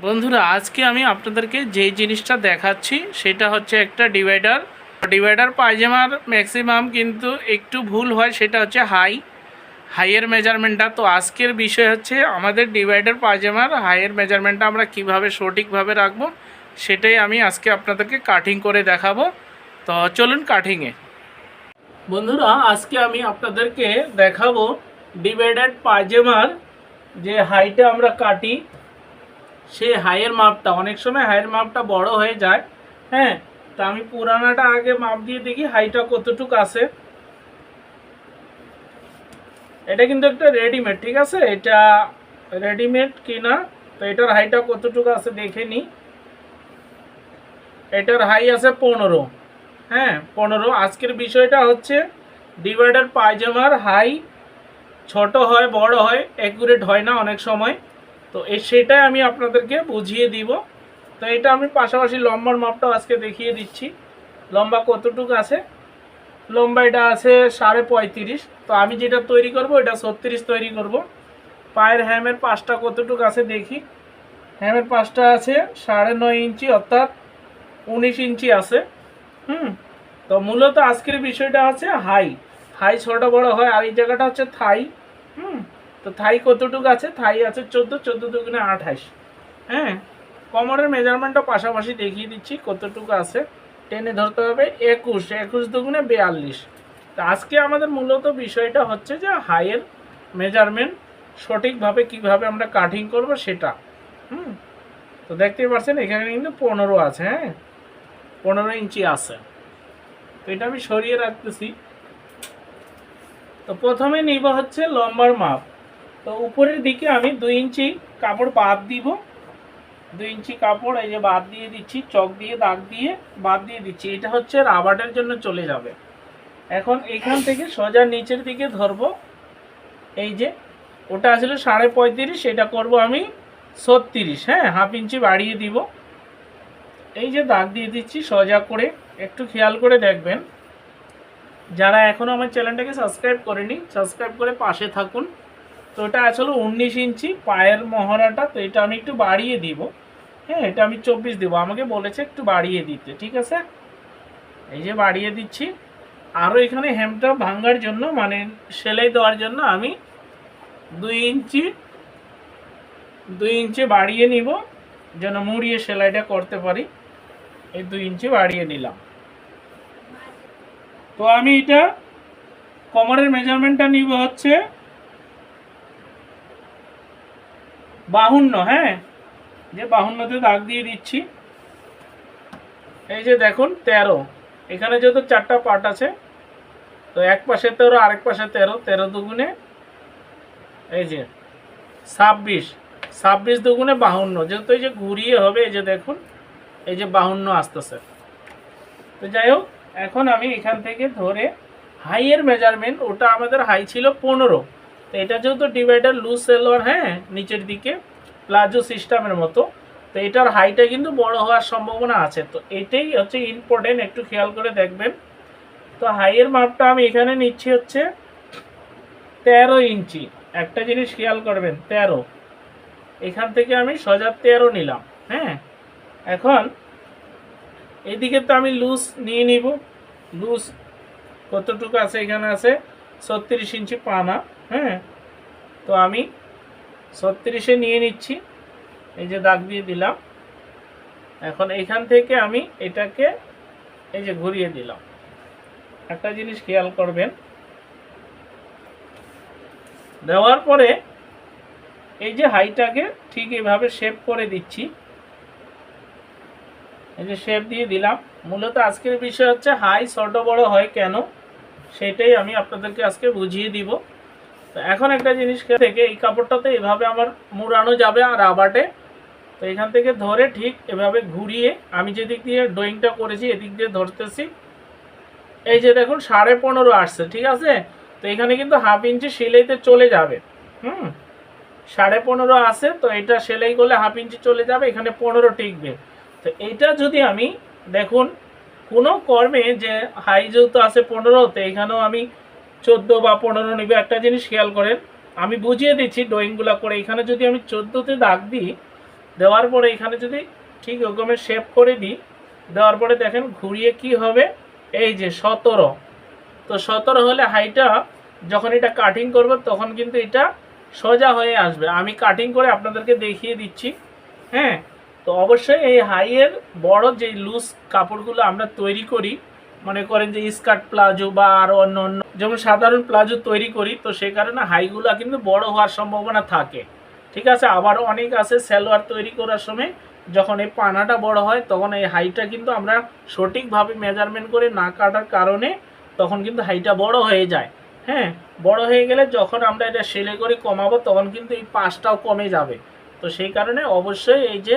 বন্ধুরা আজকে আমি আপনাদেরকে যেই জিনিসটা দেখাচ্ছি সেটা হচ্ছে একটা ডিভাইডার পায়জামার ম্যাক্সিমাম কিন্তু একটু ভুল হয়, সেটা হচ্ছে হাইয়ের মেজারমেন্টটা। তো আজকের বিষয় হচ্ছে আমাদের ডিভাইডার পায়জামার হাইয়ের মেজারমেন্টটা আমরা কিভাবে সঠিকভাবে রাখবো, সেটাই আমি আজকে আপনাদেরকে কাটিং করে দেখাবো। তো চলুন কাটিংয়ে। বন্ধুরা আজকে আমি আপনাদেরকে দেখাবো ডিভাইডার পায়জামার যে হাইটা আমরা কাটি, সে হাইয়ের মাপটা। অনেক সময় হাইয়ের মাপটা বড় হয়ে যায়। হ্যাঁ, তো আমি পুরানাটা আগে মাপ দিয়ে দেখি হাইটা কতটুকু আছে। এটা কিন্তু একটা রেডিমেড, ঠিক আছে, এটা রেডিমেড কিনা। তো এটার হাইটা কতটুকু আছে দেখে নিই। এটার হাই আছে 15। হ্যাঁ 15। আজকের বিষয়টা হচ্ছে ডিভাইডার পায়জামার হাই ছোট হয় বড় হয়, অ্যাকুরেট হয় না অনেক সময়। তো সেটাই আমি আপনাদেরকে বুঝিয়ে দিব। তো এটা আমি পাশাপাশি লম্বার মাপটাও আজকে দেখিয়ে দিচ্ছি। লম্বা কতটুকু আছে, লম্বা এটা আছে 35.5। তো আমি যেটা তৈরি করব এটা 36 তৈরি করব। পায়ের হ্যামের পাশটা কতটুকু আছে দেখি। হ্যামের পাশটা আছে 9.5 ইঞ্চি, অর্থাৎ 19 ইঞ্চি আছে। তো মূলত আজকের বিষয়টা আছে হাই ছোট বড় হয়। আর এই জায়গাটা হচ্ছে থাই। তো থাই কতটুকু আছে, থাই আছে 14 দুগুণে 28। হ্যাঁ, কোমরের মেজারমেন্টটা পাশাপাশি দেখিয়ে দিচ্ছি কতটুকু আছে। টেনে ধরতে হবে 21 দুগুণে 42। তো আজকে আমাদের মূলত বিষয়টা হচ্ছে যে হাইয়ের মেজারমেন্ট সঠিকভাবে কিভাবে আমরা কাটিং করব সেটা। তো দেখতেই পাচ্ছেন এখানে কিন্তু 15 আছে। হ্যাঁ 15 ইঞ্চি আছে। তো এটা আমি সরিয়ে রাখতেছি। তো প্রথমে নিব হচ্ছে লম্বার মাপ। তো উপরের দিকে আমি 2 ইঞ্চি কাপড় বাদ দিব। 2 ইঞ্চি কাপড় এই যে বাদ দিয়ে দিচ্ছি, চক দিয়ে দাগ দিয়ে বাদ দিয়ে দিচ্ছি। এটা হচ্ছে রাবারের জন্য চলে যাবে। এখন এখান থেকে সোজা নিচের দিকে ধরবো। এই যে ওটা আসলে 35.5, এটা করব আমি 36। হ্যাঁ, হাফ ইঞ্চি বাড়িয়ে দিব। এই যে দাগ দিয়ে দিচ্ছি সোজা করে। একটু খেয়াল করে দেখবেন, যারা এখনও আমার চ্যানেলটাকে সাবস্ক্রাইব করেনি সাবস্ক্রাইব করে পাশে থাকুন। তো এটা আসলে 19 ইঞ্চি পায়ের মহড়াটা, তো এটা আমি একটু বাড়িয়ে দিব। হ্যাঁ, এটা আমি 24 দেব, আমাকে বলেছে একটু বাড়িয়ে দিতে, ঠিক আছে। এই যে বাড়িয়ে দিচ্ছি। আরও এখানে হেমটা ভাঙার জন্য, মানে সেলাই দেওয়ার জন্য আমি 2 ইঞ্চি বাড়িয়ে নিব, যেন মুড়িয়ে সেলাইটা করতে পারি। এই 2 ইঞ্চি বাড়িয়ে নিলাম। তো আমি এটা কোমরের মেজারমেন্টটা নিব হচ্ছে 52। হ্যাঁ, যে 52তে দাগ দিয়ে দিচ্ছি। এই যে দেখুন 13। এখানে যেহেতু 4টা পার্ট আছে, তো এক পাশে 13 আরেক পাশে 13, 13 দুগুণে এই যে 26 দুগুণে 52। যেহেতু এই যে ঘুরিয়ে হবে, এই যে দেখুন এই যে 52 আসতেছে। তো যাই হোক, এখন আমি এখান থেকে ধরে হাইয়ের মেজারমেন্ট, ওটা আমাদের হাই ছিল 15। তো এটা যেহেতু ডিভাইডার লুজ সেলোয়ার, হ্যাঁ নিচের দিকে প্লাজো সিস্টেমের মতো, তো এটার হাইটা কিন্তু বড় হওয়ার সম্ভাবনা আছে। তো এটাই হচ্ছে ইম্পর্টেন্ট, একটু খেয়াল করে দেখবেন। তো হাইয়ের মাপটা আমি এখানে নিচ্ছি হচ্ছে 13 ইঞ্চি। একটা জিনিস খেয়াল করবেন, 13। এখান থেকে আমি সোজা 13 নিলাম। হ্যাঁ, এখন এদিকে তো আমি লুজ নিয়ে নিব। লুজ কতটুকু আছে, এখানে আছে 36 ইঞ্চি পানা। হ্যাঁ, তো আমি 36-এ নিয়ে নিচ্ছি। এই যে দাগ দিয়ে দিলাম। এখন এখান থেকে আমি এটাকে এই যে ঘুরিয়ে দিলাম। একটা জিনিস খেয়াল করবেন, দেওয়ার পরে এই যে হাইটাকে ঠিক এইভাবে শেপ করে দিচ্ছি। এই যে শেপ দিয়ে দিলাম। মূলত আজকের বিষয় হচ্ছে হাই ছোট বড় হয় কেন, সেটাই আমি আপনাদেরকে আজকে বুঝিয়ে দিব। তো এখন একটা জিনিস থেকে এই কাপড়টাতে এভাবে আমার মুড়ানো যাবে আর রাবারে। তো এখান থেকে ধরে ঠিক এভাবে ঘুরিয়ে আমি যেদিক দিয়ে ড্রয়িংটা করেছি এদিক দিয়ে ধরতেছি। এই যে দেখুন 15.5 আসছে, ঠিক আছে। তো এখানে কিন্তু হাফ ইঞ্চি সেলাইতে চলে যাবে। 15.5 আছে, তো এটা সেলাই করলে হাফ ইঞ্চি চলে যাবে, এখানে 15 টিকবে। তো এইটা যদি আমি দেখুন কোনো কর্মে যে হাই যেহেতু আছে 15, তো এখানেও আমি 14 বা 15 নিবে। একটা জিনিস খেয়াল করেন, আমি বুঝিয়ে দিচ্ছি ড্রয়িংগুলো করে। এখানে যদি আমি 14তে দাগ দিই, দেওয়ার পরে এখানে যদি ঠিক ওরকমের শেপ করে দিই, দেওয়ার পরে দেখেন ঘুরিয়ে কি হবে, এই যে 17। তো 17 হলে হাইটা যখন এটা কাটিং করব তখন কিন্তু এটা সোজা হয়ে আসবে। আমি কাটিং করে আপনাদেরকে দেখিয়ে দিচ্ছি। হ্যাঁ, তো অবশ্যই এই হাইয়ের বড় যে লুজ কাপড়গুলো আমরা তৈরি করি, মনে করেন যে স্কার্ট প্লাজো বা আরও অন্য অন্য যেমন সাধারণ প্লাজো তৈরি করি, তো সেই কারণে হাইগুলো কিন্তু বড় হওয়ার সম্ভাবনা থাকে। ঠিক আছে, আবার অনেক আছে সালোয়ার তৈরি করার সময় যখন এই পানাটা বড় হয় তখন এই হাইটা কিন্তু আমরা সঠিকভাবে মেজারমেন্ট করে না কাটার কারণে তখন কিন্তু হাইটা বড় হয়ে যায়। হ্যাঁ, বড় হয়ে গেলে যখন আমরা এটা সেলাই করে কমাবো তখন কিন্তু এই পাশটাও কমে যাবে। তো সেই কারণে অবশ্যই এই যে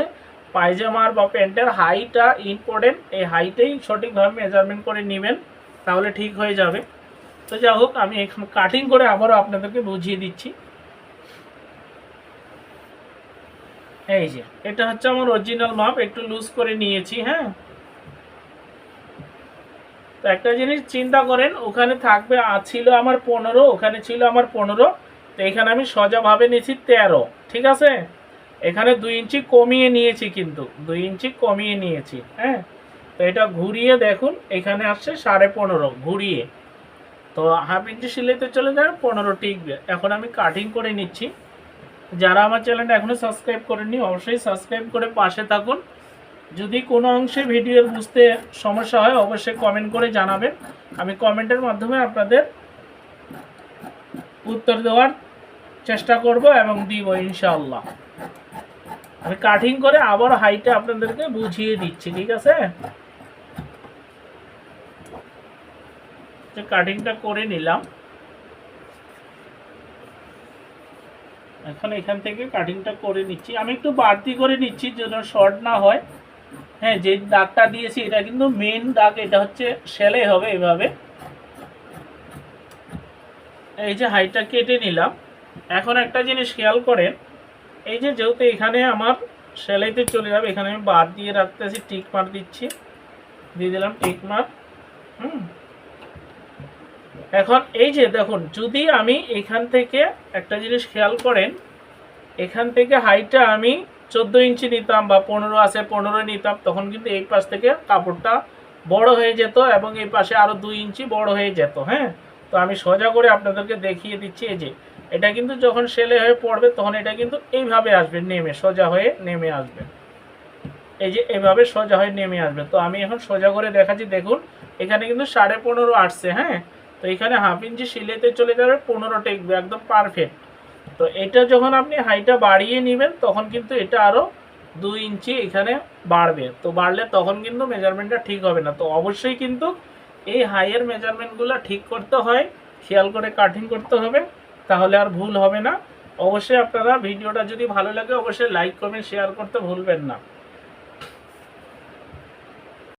পায়জামার বা প্যান্টের হাইটা ইম্পর্টেন্ট, এই হাইটাই সঠিকভাবে মেজারমেন্ট করে নেবেন, তাহলে ঠিক হয়ে যাবে। তো যাই হোক, আমি এখন কাটিং করে আবারও আপনাদেরকে বুঝিয়ে দিচ্ছি। এই যে এটা হচ্ছে আমার অরিজিনাল মাপ, একটু লুজ করে নিয়েছি। হ্যাঁ, তো একটা জিনিস চিন্তা করেন, ওখানে থাকবে ছিল আমার 15, ওখানে ছিল আমার 15, তো এখানে আমি সোজাভাবে নিয়েছি 13। ঠিক আছে, এখানে 2 ইঞ্চি কমিয়ে নিয়েছি, কিন্তু 2 ইঞ্চি কমিয়ে নিয়েছি। হ্যাঁ, তো এটা ঘুরিয়ে দেখুন এখানে আসছে 15.5 ঘুরিয়ে। তো হাফ ইঞ্চি সিলাইতে চলে যাবে, 15 টিকবে। এখন আমি কাটিং করে নিচ্ছি। যারা আমার চ্যানেলটা এখনও সাবস্ক্রাইব করেননি অবশ্যই সাবস্ক্রাইব করে পাশে থাকুন। যদি কোনো অংশে ভিডিওর বুঝতে সমস্যা হয় অবশ্যই কমেন্ট করে জানাবেন, আমি কমেন্টের মাধ্যমে আপনাদের উত্তর দেওয়ার চেষ্টা করব এবং দিব ইনশাআল্লাহ। আমি কাটিং করে আবার হাইটা আপনাদেরকে বুঝিয়ে দিচ্ছি। ঠিক আছে, কাটিংটা করে নিলাম। এখন এখান থেকে কাটিংটা করে নিচ্ছি, আমি একটু বাড়তি করে নিচ্ছি যেন শর্ট না হয়। হ্যাঁ, যে দাগটা দিয়েছি এটা কিন্তু মেন দাগ, এটা হচ্ছে সেলাই হবে এভাবে। এই যে হাইটটা কেটে নিলাম। এখন একটা জিনিস খেয়াল করেন, এই যে যেহেতু এখানে আমার সেলাইতে চলে যাবে, এখানে আমি বাদ দিয়ে রাখতেছি, টিক মার দিচ্ছি, দিয়ে দিলাম টিক মার। এখন এই যে দেখুন, যদি আমি এখান থেকে একটা জিনিস খেয়াল করেন, এখান থেকে হাইটটা আমি 14 ইঞ্চি নিতাম বা 15 আছে 15 নিতাম, তখন কিন্তু এই পাশ থেকে কাপড়টা বড় হয়ে যেত এবং এই পাশে আরও 2 ইঞ্চি বড় হয়ে যেত। হ্যাঁ, তো আমি সোজা করে আপনাদেরকে দেখিয়ে দিচ্ছি। এই যে এটা কিন্তু যখন সেলাই হয়ে পড়বে তখন এটা কিন্তু এইভাবে আসবে, নেমে সোজা হয়ে নেমে আসবে। এই যে এইভাবে সোজা হয়ে নেমে আসবে। তো আমি এখন সোজা করে দেখাচ্ছি, দেখুন এখানে কিন্তু 15.5 আসছে। হ্যাঁ, তো এখানে হাফ ইঞ্চি সিলাইতে চলে যাবে, 15 টেকবে, একদম পারফেক্ট। তো এটা যখন আপনি হাইটা বাড়িয়ে নেবেন তখন কিন্তু এটা আরও 2 ইঞ্চি এখানে বাড়বে। তো বাড়লে তখন কিন্তু মেজারমেন্টটা ঠিক হবে না। তো অবশ্যই কিন্তু এই হাইয়ের মেজারমেন্টগুলো ঠিক করতে হয়, খেয়াল করে কাটিং করতে হবে, তাহলে আর ভুল হবে না। অবশ্যই আপনারা ভিডিওটা যদি ভালো লাগে অবশ্যই লাইক কমেন্ট শেয়ার করতে ভুলবেন না।